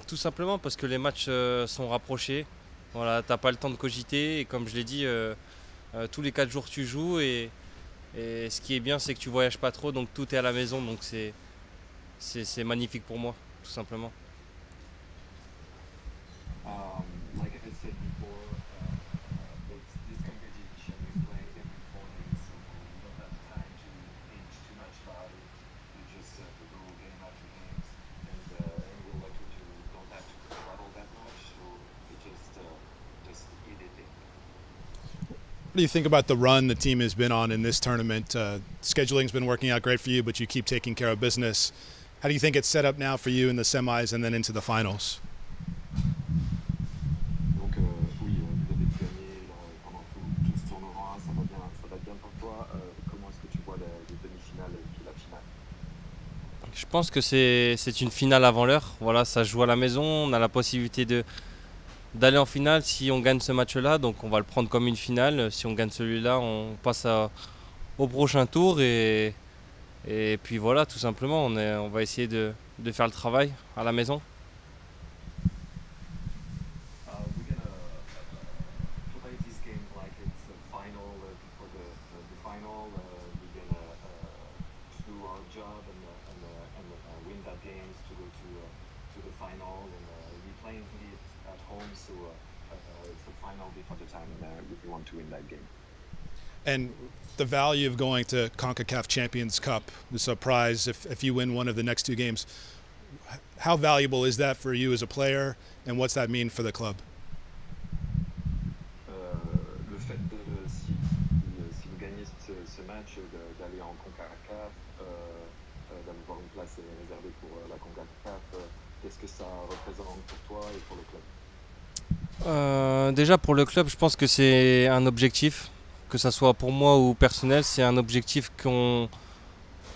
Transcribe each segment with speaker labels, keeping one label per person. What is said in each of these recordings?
Speaker 1: Tout simplement parce que les matchs sont rapprochés. Voilà, t'as pas le temps de cogiter et comme je l'ai dit, tous les 4 jours tu joues et ce qui est bien c'est que tu voyages pas trop donc tout est à la maison donc c'est magnifique pour moi tout simplement.
Speaker 2: Like I said before, it's this competition we play every 4 days, so you don't have time to think too much about it. You just go game after games, and we're lucky to don't have to travel that much, so we just eat it in.
Speaker 3: What do you think about the run the team has been on in this tournament? Scheduling's been working out great for you, but you keep taking care of business. How do you think it's set up now for you in the semis and then into the finals?
Speaker 2: Donc oui, vous avez gagné pendant tout ce tournoi, ça va bien pour toi. Comment est-ce que tu vois les demi-finales et puis la finale?
Speaker 1: Je pense que c'est une finale avant l'heure. Voilà, ça se joue à la maison, on a la possibilité d'aller en finale si on gagne ce match-là, donc on va le prendre comme une finale. Si on gagne celui-là, on passe au prochain tour et puis voilà, tout simplement, on va essayer de faire le travail à la maison.
Speaker 2: We're gonna play this game like it's a final before the final. We're gonna do our job and win that games to go to the final. And we're playing it at home, so it's the final before the time, and we want to win that game.
Speaker 3: And the value of going to CONCACAF Champions Cup, the surprise if you win one of the next two games, how valuable is that for you as a player, and what's that mean for the club?
Speaker 2: Le fait de, si vous gagnez ce match, d'aller en CONCACAF, d'avoir une place réservée pour la CONCACAF, qu'est-ce que ça représente pour toi et pour le club?
Speaker 1: Déjà pour le club, je pense que c'est un objectif, que ça soit pour moi ou personnel, c'est un objectif qu'on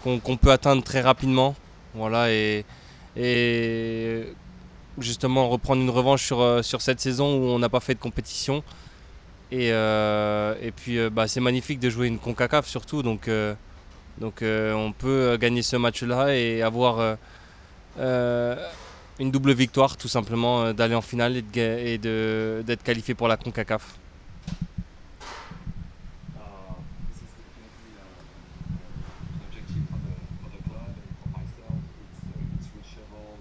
Speaker 1: peut atteindre très rapidement. Voilà, et justement reprendre une revanche sur cette saison où on n'a pas fait de compétition. Et puis bah, c'est magnifique de jouer une CONCACAF surtout, donc on peut gagner ce match-là et avoir une double victoire tout simplement, d'aller en finale et d'être qualifié pour la CONCACAF.
Speaker 2: This is definitely an objective for the club and for myself. It's reachable.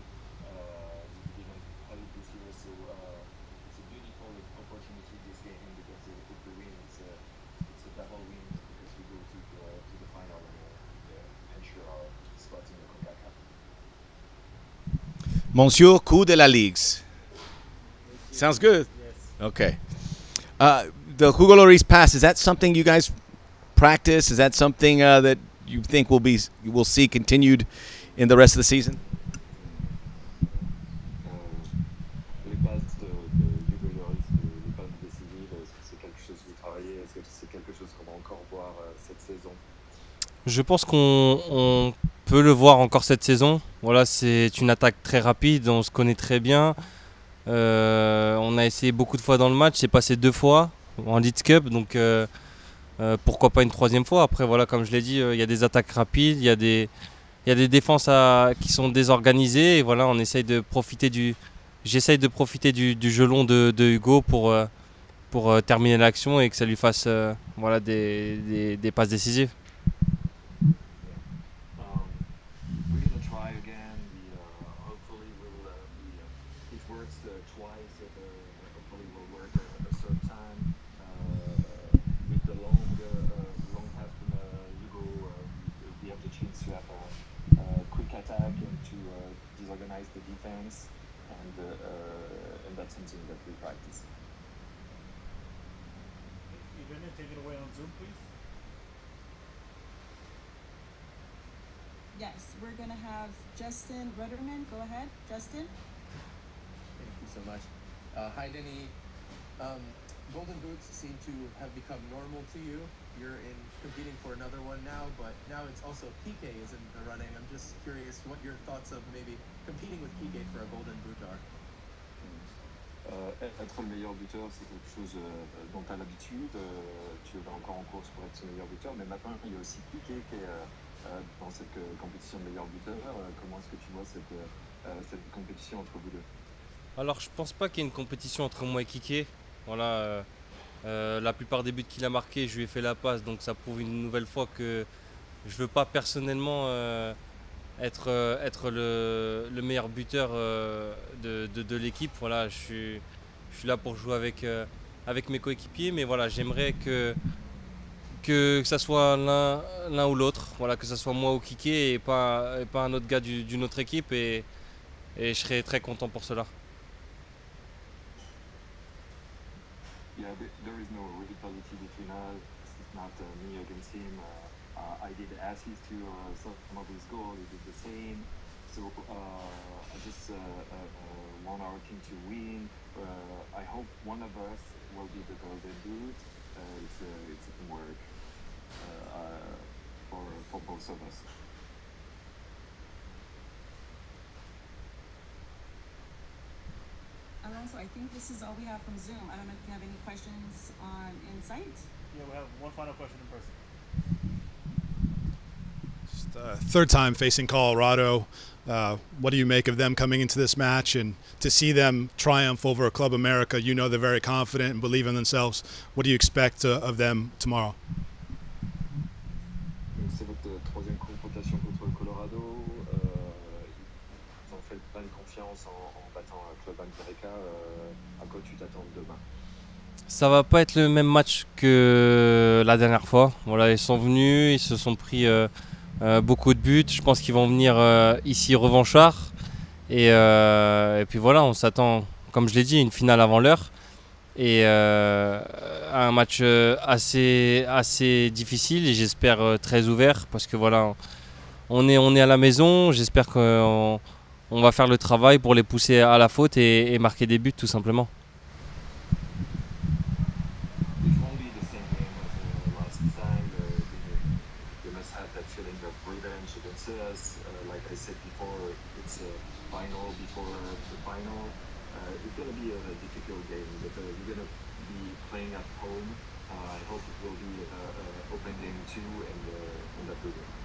Speaker 2: We didn't have it this year, so it's a beautiful opportunity this game because if we win, it's a double win because we go to the final and ensure our spot in the CONCACAF.
Speaker 4: Monsieur Coup de la Ligue. Sounds good. Okay. The Hugo Lloris pass, is that something you guys practice? Is that something that you think we'll see continued in the rest of the season?
Speaker 2: Les passes de Hugo Lloris, les passes décisives, est-ce que c'est quelque chose que vous travaillez? Est-ce que c'est quelque chose qu'on va encore voir cette saison?
Speaker 1: Je pense qu'on peut le voir encore cette saison. Voilà, c'est une attaque très rapide, on se connaît très bien. On a essayé beaucoup de fois dans le match, c'est passé 2 fois en Leeds Cup, donc pourquoi pas une troisième fois. Après, voilà, comme je l'ai dit, il y a des attaques rapides, il y a des défenses qui sont désorganisées. Et voilà, j'essaye de profiter du jeu long de Hugo pour terminer l'action et que ça lui fasse voilà, des passes décisives.
Speaker 2: We're gonna try again. Hopefully it works twice. Hopefully will work a third time. With the long pass from Hugo, we have the chance to have a quick attack and to disorganize the defense, and that's something that we practice.
Speaker 5: Irene, take it away on Zoom, please.
Speaker 6: Yes, we're gonna have Justin Rudderman. Go ahead, Justin.
Speaker 7: Thank you so much. Hi, Denny. Golden Boots seem to have become normal to you. You're competing for another one now, but now it's also Kike is in the running. I'm just curious what your thoughts of maybe competing with Kike for a Golden Boot are.
Speaker 2: Être le meilleur buteur, c'est quelque chose dont tu as l'habitude. Tu vas encore en course pour être ce meilleur buteur, mais maintenant il y a aussi Piqué qui dans cette compétition de meilleur buteur. Comment est-ce que tu vois cette compétition entre vous deux?
Speaker 1: Alors je pense pas qu'il y ait une compétition entre moi et Kike. Voilà, la plupart des buts qu'il a marqués, je lui ai fait la passe, donc ça prouve une nouvelle fois que je veux pas personnellement être le meilleur buteur de l'équipe. Voilà, je suis là pour jouer avec mes coéquipiers, mais voilà, j'aimerais que ça soit l'un ou l'autre, voilà, que ça soit moi ou Kike et pas un autre gars d'une autre équipe, et je serais très content pour cela.
Speaker 2: Yeah, there is no rivalry between us. It's not me against him. I did assist to some of his goals. He did the same. So I just want our team to win. I hope one of us will be the golden boot. It's a teamwork for both of us.
Speaker 6: Alonso, I think this is all we have from Zoom. I don't know if you have any questions on Insight.
Speaker 5: Yeah, we have one final question in person.
Speaker 3: Just, third time facing Colorado. What do you make of them coming into this match, and to see them triumph over Club America? You know they're very confident and believe in themselves. What do you expect of them tomorrow?
Speaker 2: C'est votre troisième confrontation contre le Colorado. Ils ont fait pleine confiance en battant Club America. À quoi tu t'attends demain?
Speaker 1: Ça va pas être le même match que la dernière fois. Voilà, ils sont venus, ils se sont pris beaucoup de buts. Je pense qu'ils vont venir ici revanchards. Et puis voilà, on s'attend, comme je l'ai dit, une finale avant l'heure. Et un match assez difficile, et j'espère très ouvert, parce que voilà, on est à la maison. J'espère qu'on va faire le travail pour les pousser à la faute et marquer des buts tout simplement.
Speaker 2: It won't be the same game as last time. They must have that feeling of revenge against us. Like I said before, it's a final before the final. It's going to be a difficult game, but we're going to be playing at home. I hope it will be open game 2 and that will be.